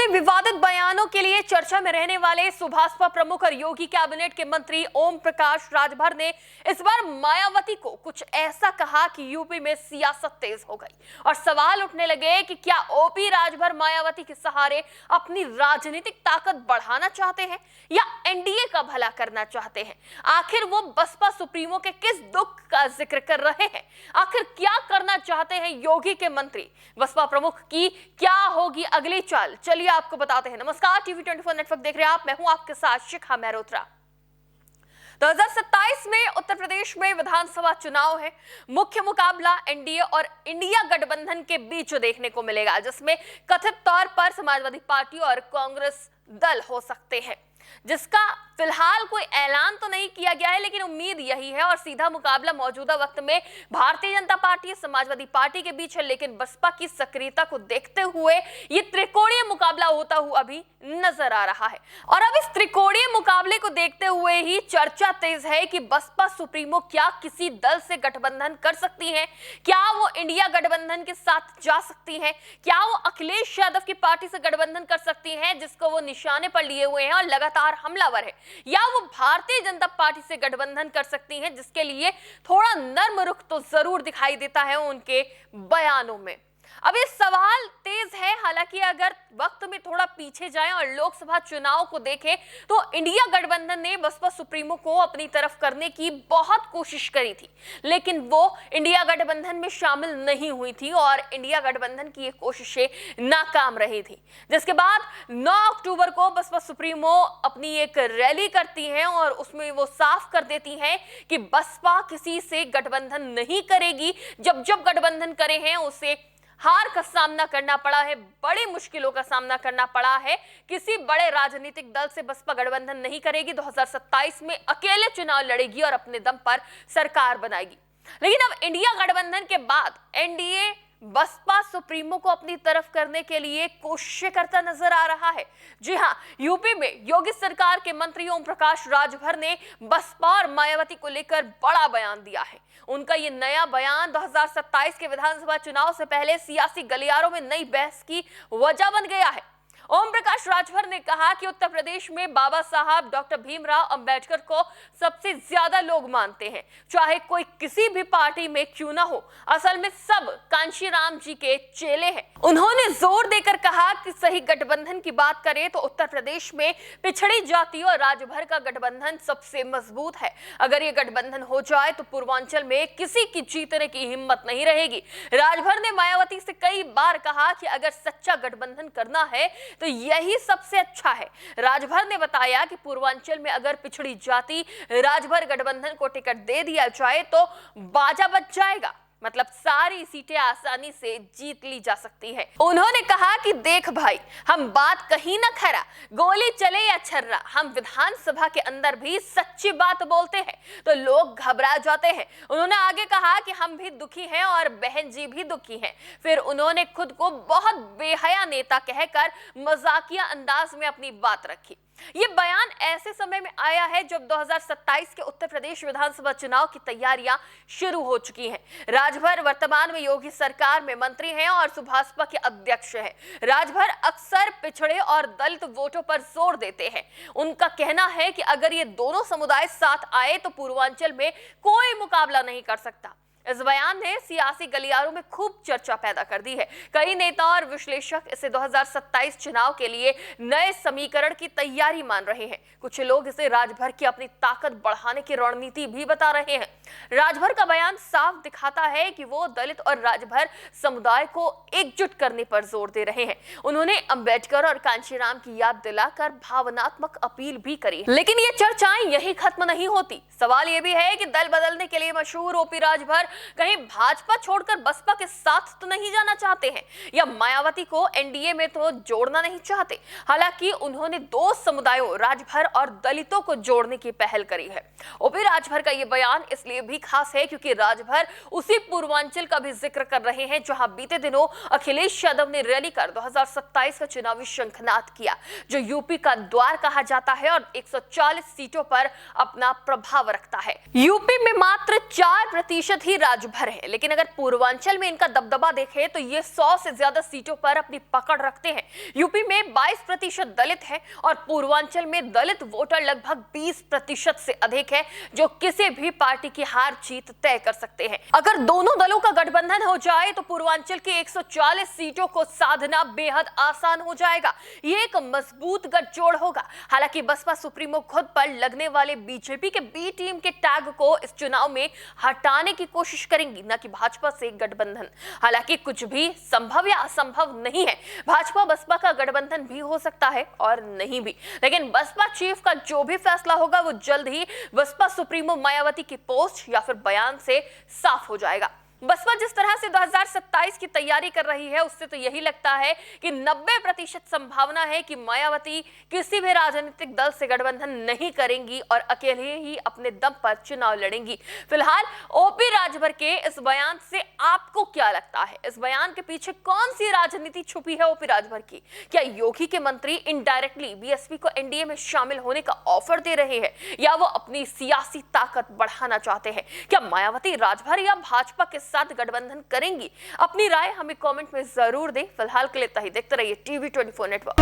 अपने विवादित बयानों के लिए चर्चा में रहने वाले सुभाषपा प्रमुख और योगी कैबिनेट के मंत्री ओम प्रकाश राजभर ने इस बार मायावती को कुछ ऐसा कहा कि यूपी में सियासत तेज हो गई और सवाल उठने लगे कि क्या ओपी राजभर मायावती के सहारे अपनी राजनीतिक ताकत बढ़ाना चाहते हैं या एनडीए का भला करना चाहते हैं। आखिर वो बसपा सुप्रीमो के किस दुख का जिक्र कर रहे हैं, आखिर क्या करना चाहते हैं योगी के मंत्री। बसपा प्रमुख की क्या होगी अगली चाल, चलिए आपको बताते हैं। नमस्कार, टीवी 24 नेटवर्क देख रहे हैं आप, मैं हूं आपके साथ शिखा मेहरोत्रा। 2027 में उत्तर प्रदेश में विधानसभा चुनाव है। मुख्य मुकाबला एनडीए और इंडिया गठबंधन के बीच देखने को मिलेगा, जिसमें कथित तौर पर समाजवादी पार्टी और कांग्रेस दल हो सकते हैं, जिसका फिलहाल कोई ऐलान तो नहीं किया गया है, लेकिन उम्मीद यही है। और सीधा मुकाबला मौजूदा वक्त में भारतीय जनता पार्टी समाजवादी पार्टी के बीच है, लेकिन बसपा की सक्रियता को देखते हुए ये त्रिकोणीय मुकाबला होता हुआ अभी नजर आ रहा है। और अब इस त्रिकोणीय मुकाबले को देखते हुए ही चर्चा तेज है कि बसपा सुप्रीमो क्या किसी दल से गठबंधन कर सकती है, क्या वो इंडिया गठबंधन के साथ जा सकती है, क्या वो अखिलेश यादव की पार्टी से गठबंधन कर सकती है जिसको वो निशाने पर लिए हुए हैं और लगातार हमलावर है, या वो भारतीय जनता पार्टी से गठबंधन कर सकती हैं, जिसके लिए थोड़ा नर्म रुख तो जरूर दिखाई देता है उनके बयानों में। अब ये सवाल तेज है। हालांकि अगर वक्त में थोड़ा पीछे जाएं और लोकसभा चुनाव को देखें तो इंडिया गठबंधन ने बसपा सुप्रीमो को अपनी तरफ करने की बहुत कोशिश करी थी, लेकिन वो इंडिया गठबंधन में शामिल नहीं हुई थी और इंडिया गठबंधन की ये कोशिशें नाकाम रही थी। जिसके बाद 9 अक्टूबर को बसपा सुप्रीमो अपनी एक रैली करती हैं और उसमें वो साफ कर देती हैं कि बसपा किसी से गठबंधन नहीं करेगी। जब गठबंधन करे हैं उसे हार का सामना करना पड़ा है, बड़ी मुश्किलों का सामना करना पड़ा है। किसी बड़े राजनीतिक दल से बसपा गठबंधन नहीं करेगी, 2027 में अकेले चुनाव लड़ेगी और अपने दम पर सरकार बनाएगी। लेकिन अब इंडिया गठबंधन के बाद एनडीए बसपा सुप्रीमो को अपनी तरफ करने के लिए कोशिशें करता नजर आ रहा है। जी हां, यूपी में योगी सरकार के मंत्री ओम प्रकाश राजभर ने बसपा और मायावती को लेकर बड़ा बयान दिया है। उनका ये नया बयान 2027 के विधानसभा चुनाव से पहले सियासी गलियारों में नई बहस की वजह बन गया है। ओम प्रकाश राजभर ने कहा कि उत्तर प्रदेश में बाबा साहब डॉक्टर भीमराव अंबेडकर को सबसे ज्यादा लोग मानते हैं, चाहे कोई किसी भी पार्टी में क्यों ना हो। असल में सब कांशीराम जी के चेले हैं। उन्होंने जोर देकर कहा कि सही गठबंधन की बात करें तो उत्तर प्रदेश में पिछड़ी जाति और राजभर का गठबंधन सबसे मजबूत है। अगर ये गठबंधन हो जाए तो पूर्वांचल में किसी की जीतने की हिम्मत नहीं रहेगी। राजभर ने मायावती से कई बार कहा कि अगर सच्चा गठबंधन करना है तो यही सबसे अच्छा है। राजभर ने बताया कि पूर्वांचल में अगर पिछड़ी जाति राजभर गठबंधन को टिकट दे दिया जाए तो बाजा बच जाएगा, मतलब सारी सीटें आसानी से जीत ली जा सकती है। उन्होंने कहा कि देख भाई, हम बात कहीं ना खरा, गोली चले या छर्रा, हम विधानसभा के अंदर भी सच्ची बात बोलते हैं तो लोग घबरा जाते हैं। उन्होंने आगे कहा कि हम भी दुखी हैं और बहन जी भी दुखी हैं। फिर उन्होंने खुद को बहुत बेहया नेता कहकर मजाकिया अंदाज में अपनी बात रखी। ये बयान ऐसे समय में आया है जब 2027 के उत्तर प्रदेश विधानसभा चुनाव की तैयारियां शुरू हो चुकी हैं। राजभर वर्तमान में योगी सरकार में मंत्री हैं और सुभाषपा के अध्यक्ष हैं। राजभर अक्सर पिछड़े और दलित वोटों पर जोर देते हैं। उनका कहना है कि अगर ये दोनों समुदाय साथ आए तो पूर्वांचल में कोई मुकाबला नहीं कर सकता। इस बयान ने सियासी गलियारों में खूब चर्चा पैदा कर दी है। कई नेता और विश्लेषक इसे 2027 चुनाव के लिए नए समीकरण की तैयारी मान रहे हैं। कुछ लोग इसे राजभर की अपनी ताकत बढ़ाने की रणनीति भी बता रहे हैं। राजभर का बयान साफ दिखाता है कि वो दलित और राजभर समुदाय को एकजुट करने पर जोर दे रहे हैं। उन्होंने अंबेडकर और कांशीराम की याद दिलाकर भावनात्मक अपील भी करी। लेकिन ये चर्चाएं यही खत्म नहीं होती। सवाल ये भी है कि दल बदलने के लिए मशहूर ओपी राजभर कहीं भाजपा छोड़कर बसपा के साथ तो नहीं जाना चाहते हैं, या मायावती को एनडीए में तो जोड़ना नहीं चाहते। हालांकि उन्होंने दो समुदायों राजभर और दलितों को जोड़ने की पहल करी है। ओपी राजभर का यह बयान इसलिए भी खास है क्योंकि राजभर उसी पूर्वांचल का भी जिक्र कर रहे हैं जहां बीते दिनों अखिलेश यादव ने रैली कर 2027 का चुनावी शंखनाद किया, जो यूपी का द्वार कहा जाता है और 140 सीटों पर अपना प्रभाव रखता है। यूपी में मात्र 4% ही राजभर है, लेकिन अगर पूर्वांचल में इनका दबदबा देखें तो ये 100 से ज्यादा सीटों पर अपनी पकड़ रखते हैं। यूपी में 22% दलित है और पूर्वांचल में दलित वोटर लगभग 20% से अधिक है, जो किसी भी पार्टी की हार जीत तय कर सकते हैं। अगर दोनों दलों का गठबंधन हो जाए तो पूर्वांचल की 140 सीटों को साधना बेहद आसान हो जाएगा। ये एक मजबूत गठजोड़ होगा। हालांकि बसपा सुप्रीमो खुद पर लगने वाले बीजेपी के बी टीम के टैग को इस चुनाव में हटाने की कोशिश करेंगी, न कि भाजपा से गठबंधन। हालांकि कुछ भी संभव या असंभव नहीं है। भाजपा बसपा का गठबंधन भी हो सकता है और नहीं भी, लेकिन बसपा चीफ का जो भी फैसला होगा वो जल्द ही बसपा सुप्रीमो मायावती की पोस्ट या फिर बयान से साफ हो जाएगा। बसपा जिस तरह से 2027 की तैयारी कर रही है, उससे तो यही लगता है कि 90% संभावना है कि मायावती किसी भी राजनीतिक दल से गठबंधन नहीं करेंगी और अकेले ही अपने दम पर चुनाव लड़ेंगी। फिलहाल ओपी राजभर के इस बयान से आपको क्या लगता है? इस बयान के पीछे कौन सी राजनीति छुपी है ओपी राजभर की? क्या योगी के मंत्री इनडायरेक्टली बीएसपी को एनडीए में शामिल होने का ऑफर दे रहे हैं, या वो अपनी सियासी ताकत बढ़ाना चाहते हैं? क्या मायावती राजभर या भाजपा के साथ गठबंधन करेंगी? अपनी राय हमें कमेंट में जरूर दें। फिलहाल के लिए इतना ही। देखते रहिए टीवी 24 नेटवर्क।